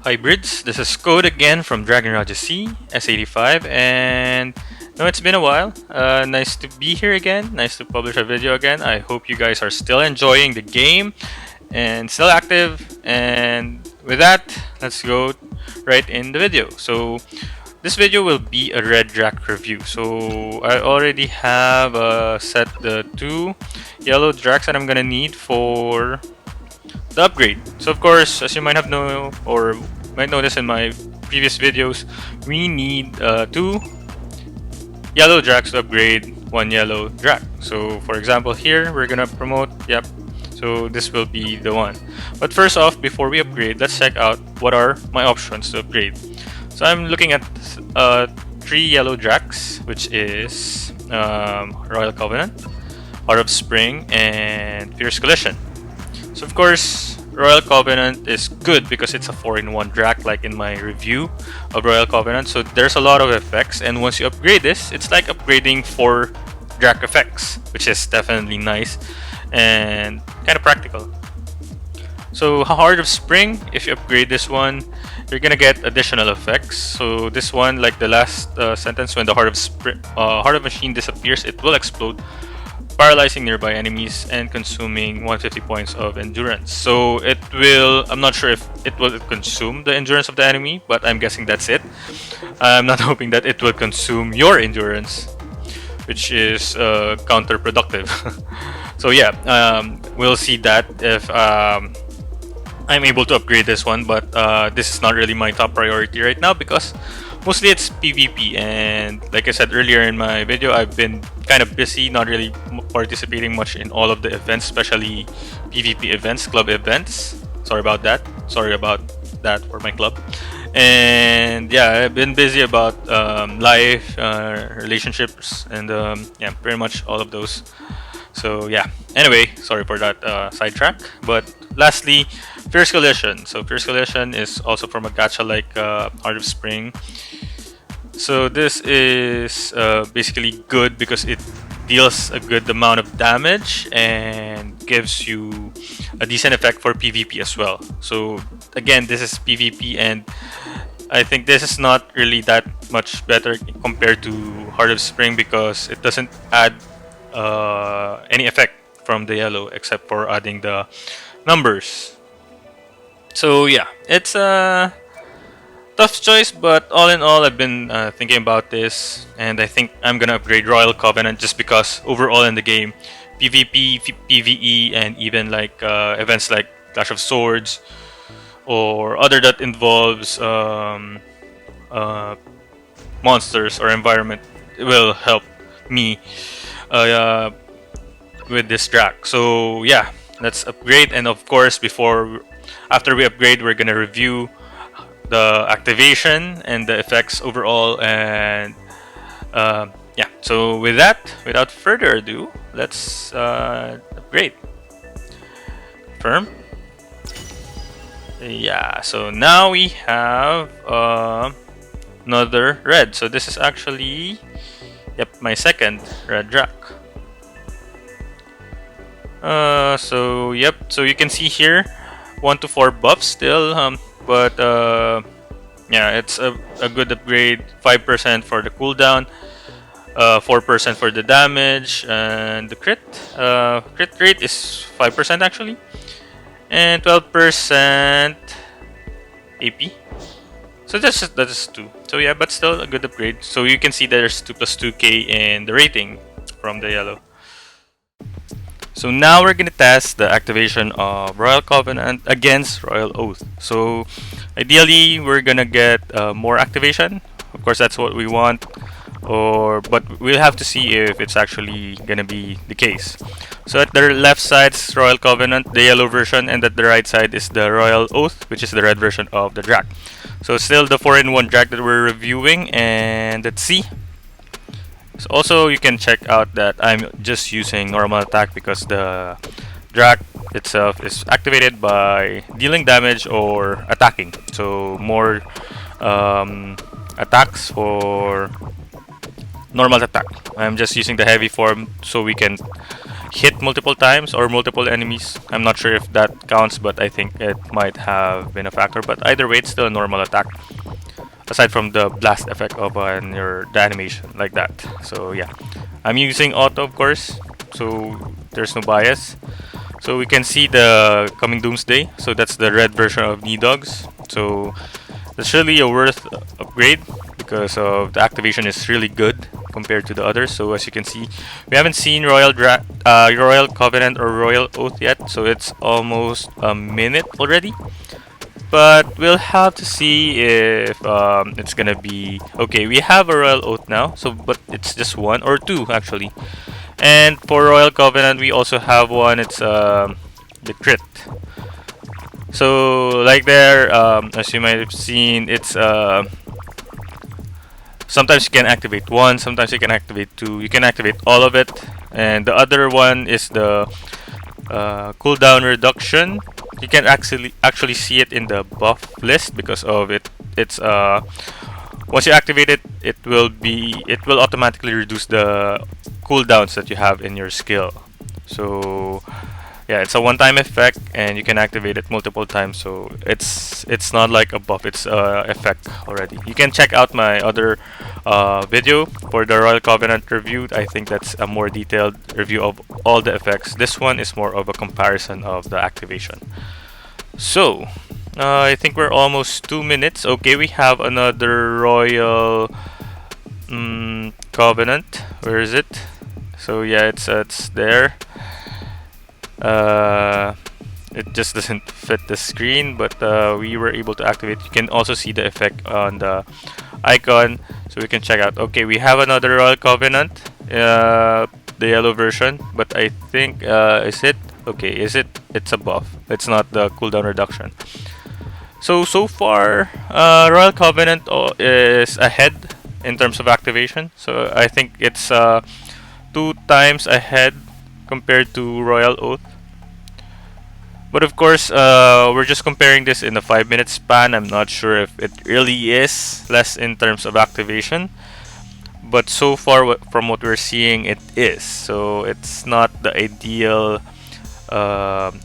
hybrids. This is Code again from Dragon Raja C S85, and no, it's been a while. Nice to be here again. Nice to publish a video again. I hope you guys are still enjoying the game and still active. And with that, let's go right in the video. So this video will be a red Drac review. So I already have set the 2 yellow Dracs that I'm gonna need for the upgrade. So of course, as you might have known or might notice in my previous videos, we need 2 yellow Dracs to upgrade 1 yellow Drac. So for example here, we're gonna promote, yep, so this will be the one. But first off, before we upgrade, let's check out what are my options to upgrade. So I'm looking at 3 yellow Dracs, which is Royal Covenant, Heart of Spring, and Fierce Collision. So of course, Royal Covenant is good because it's a 4-in-1 Drac, like in my review of Royal Covenant. So there's a lot of effects, and once you upgrade this, it's like upgrading 4 Drac effects, which is definitely nice and kind of practical. So Heart of Spring, if you upgrade this one, you're gonna get additional effects. So this one, like the last sentence, when the Heart of Machine disappears, it will explode, paralyzing nearby enemies and consuming 150 points of endurance. So it will, I'm not sure if it will consume the endurance of the enemy, but I'm guessing that's it. I'm not hoping that it will consume your endurance, which is counterproductive. So yeah, we'll see that if I'm able to upgrade this one, but this is not really my top priority right now because mostly it's PvP, and like I said earlier in my video, I've been kind of busy, not really participating much in all of the events, especially PvP events, club events. Sorry about that for my club. And yeah, I've been busy about life, relationships, and yeah, pretty much all of those. So yeah, anyway, sorry for that sidetrack. But lastly, Fierce Collision. So Fierce Collision is also from a gacha like Heart of Spring. So this is basically good because it deals a good amount of damage and gives you a decent effect for PvP as well. So again, this is PvP, and I think this is not really that much better compared to Heart of Spring because it doesn't add any effect from the yellow except for adding the numbers. So yeah, it's a tough choice, but all in all, I've been thinking about this, and I think I'm gonna upgrade Royal Covenant just because overall in the game, PvP, PvE, and even like events like Clash of Swords or other that involves monsters or environment, it will help me with this Drac. So yeah, let's upgrade, and of course after we upgrade, we're gonna review the activation and the effects overall, and yeah, so with that, without further ado, let's upgrade. Confirm. Yeah, so now we have another red. So this is actually, yep, my second red Drac. So yep, so you can see here 1 to 4 buffs still, but yeah, it's a good upgrade. 5% for the cooldown, 4% for the damage, and the crit rate is 5% actually, and 12% AP. So that's 2. So yeah, but still a good upgrade. So you can see there's 2 plus 2k in the rating from the yellow. So now we're gonna test the activation of Royal Covenant against Royal Oath. So ideally, we're gonna get more activation. Of course, that's what we want. But we'll have to see if it's actually gonna be the case. So at the left side is Royal Covenant, the yellow version, and at the right side is the Royal Oath, which is the red version of the Drac. So still the 4-in-1 Drac that we're reviewing, and let's see. So also, you can check out that I'm just using normal attack because the Drac itself is activated by dealing damage or attacking. So more attacks for normal attack. I'm just using the heavy form so we can hit multiple times or multiple enemies. I'm not sure if that counts, but I think it might have been a factor. But either way, it's still a normal attack, aside from the blast effect of the animation like that. So yeah, I'm using auto, of course, so there's no bias. So we can see the coming Doomsday. So that's the red version of Knee Dogs. So that's really a worth upgrade because of the activation is really good compared to the others. So as you can see, we haven't seen Royal Covenant or Royal Oath yet. So it's almost a minute already. But we'll have to see if it's gonna be okay. We have a Royal Oath now, so but it's just one or two actually. And for Royal Covenant, we also have one. It's the crit. So like there, as you might have seen, it's sometimes you can activate one, sometimes you can activate two. You can activate all of it, and the other one is the cooldown reduction. You can actually see it in the buff list because of it. It's once you activate it, it will automatically reduce the cooldowns that you have in your skill. So yeah, it's a one-time effect, and you can activate it multiple times. So it's not like a buff; it's a effect already. You can check out my other video for the Royal Covenant review. I think that's a more detailed review of all the effects. This one is more of a comparison of the activation. So I think we're almost 2 minutes. Okay, we have another Royal Covenant. Where is it? So yeah, it's there. It just doesn't fit the screen, but we were able to activate. You can also see the effect on the icon, so we can check out. Okay, we have another Royal Covenant, the yellow version, but I think is it okay? Is it? It's a buff. It's not the cooldown reduction. So far, Royal Covenant is ahead in terms of activation. So I think it's 2 times ahead compared to Royal Oath. But of course, we're just comparing this in a 5-minute span. I'm not sure if it really is less in terms of activation. But so far, from what we're seeing, it is. So it's not the ideal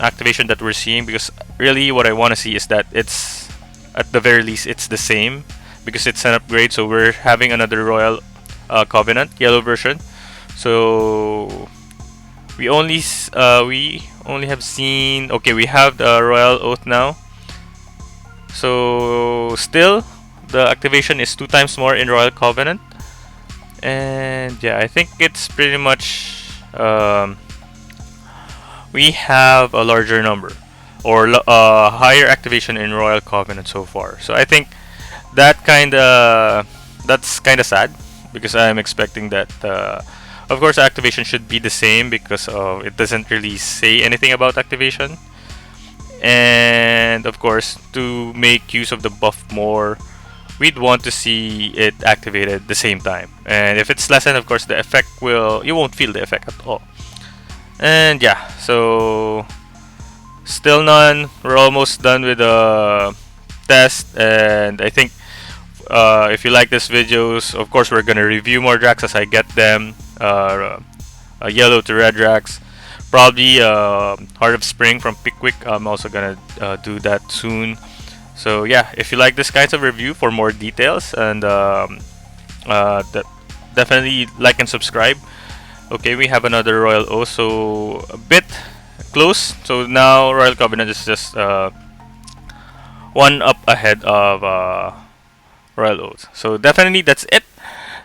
activation that we're seeing, because really what I want to see is that it's, at the very least, it's the same, because it's an upgrade. So we're having another Royal Covenant yellow version. So we only have seen, okay, we have the Royal Oath now. So still the activation is 2 times more in Royal Covenant. And yeah, I think it's pretty much we have a larger number or higher activation in Royal Covenant so far. So I think that's kind of sad, because I'm expecting that of course activation should be the same, because it doesn't really say anything about activation. And of course, to make use of the buff more, we'd want to see it activated the same time. And if it's lessened, of course, the effect you won't feel the effect at all. And yeah, so still none. We're almost done with the test, and I think if you like this videos, of course we're gonna review more Dracs as I get them. Yellow to red Dracs, probably Heart of Spring from Pickwick. I'm also gonna do that soon. So yeah, if you like this kind of review for more details, and definitely like and subscribe. Okay, we have another Royal Oath, so a bit close. So now Royal Covenant is just 1 up ahead of Royal Oath. So definitely that's it.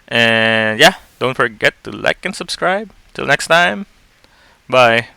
And yeah, don't forget to like and subscribe. Till next time, bye.